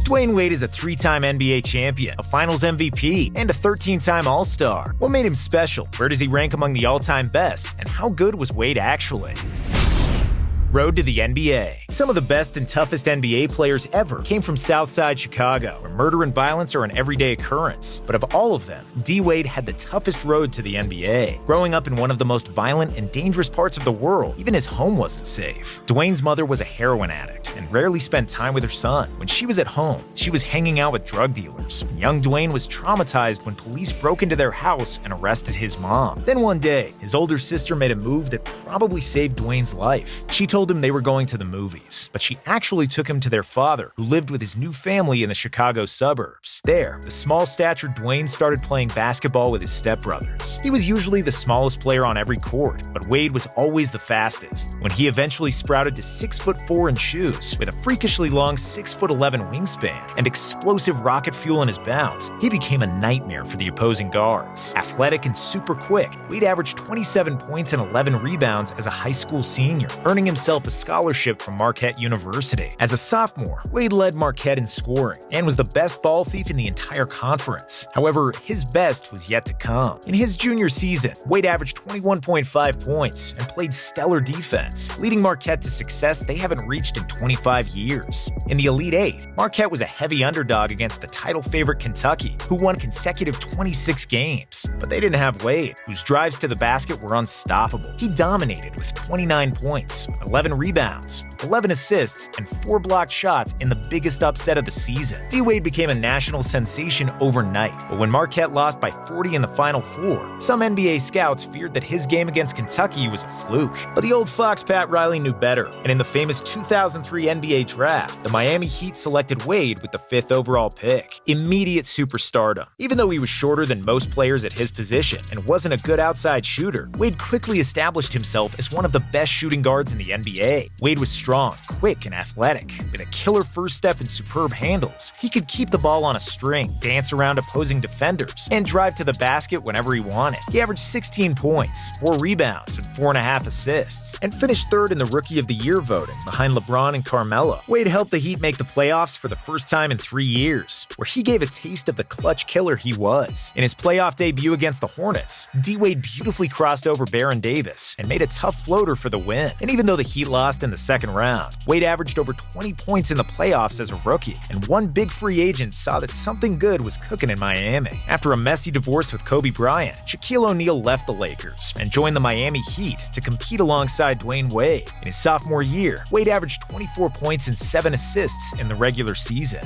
Dwayne Wade is a 3-time NBA champion, a Finals MVP, and a 13-time All-Star. What made him special? Where does he rank among the all-time best? And how good was Wade actually? Road to the NBA. Some of the best and toughest NBA players ever came from Southside Chicago, where murder and violence are an everyday occurrence. But of all of them, D. Wade had the toughest road to the NBA. Growing up in one of the most violent and dangerous parts of the world, even his home wasn't safe. Dwayne's mother was a heroin addict and rarely spent time with her son. When she was at home, she was hanging out with drug dealers. And young Dwayne was traumatized when police broke into their house and arrested his mom. Then one day, his older sister made a move that probably saved Dwayne's life. She told him they were going to the movies, but she actually took him to their father, who lived with his new family in the Chicago suburbs. There, the small-statured Dwayne started playing basketball with his stepbrothers. He was usually the smallest player on every court, but Wade was always the fastest. When he eventually sprouted to 6'4" in shoes, with a freakishly long 6'11" wingspan and explosive rocket fuel in his bounce, he became a nightmare for the opposing guards. Athletic and super quick, Wade averaged 27 points and 11 rebounds as a high school senior, earning himself a scholarship from Marquette University. As a sophomore, Wade led Marquette in scoring and was the best ball thief in the entire conference. However, his best was yet to come. In his junior season, Wade averaged 21.5 points and played stellar defense, leading Marquette to success they haven't reached in 25 years. In the Elite Eight, Marquette was a heavy underdog against the title favorite Kentucky, who won consecutive 26 games. But they didn't have Wade, whose drives to the basket were unstoppable. He dominated with 29 points, 11 rebounds, 11 assists, and 4 blocked shots in the biggest upset of the season. D-Wade became a national sensation overnight, but when Marquette lost by 40 in the Final Four, some NBA scouts feared that his game against Kentucky was a fluke. But the old fox Pat Riley knew better, and in the famous 2003 NBA draft, the Miami Heat selected Wade with the 5th overall pick. Immediate superstardom. Even though he was shorter than most players at his position and wasn't a good outside shooter, Wade quickly established himself as one of the best shooting guards in the NBA. Wade was strong, quick, and athletic. With a killer first step and superb handles, he could keep the ball on a string, dance around opposing defenders, and drive to the basket whenever he wanted. He averaged 16 points, 4 rebounds, and 4.5 assists, and finished 3rd in the Rookie of the Year voting, behind LeBron and Carmelo. Wade helped the Heat make the playoffs for the first time in 3 years, where he gave a taste of the clutch killer he was. In his playoff debut against the Hornets, D-Wade beautifully crossed over Baron Davis and made a tough floater for the win. And even though the Heat lost in the second round, Wade averaged over 20 points in the playoffs as a rookie, and one big free agent saw that something good was cooking in Miami. After a messy divorce with Kobe Bryant, Shaquille O'Neal left the Lakers and joined the Miami Heat to compete alongside Dwayne Wade. In his sophomore year, Wade averaged 24 points and 7 assists in the regular season.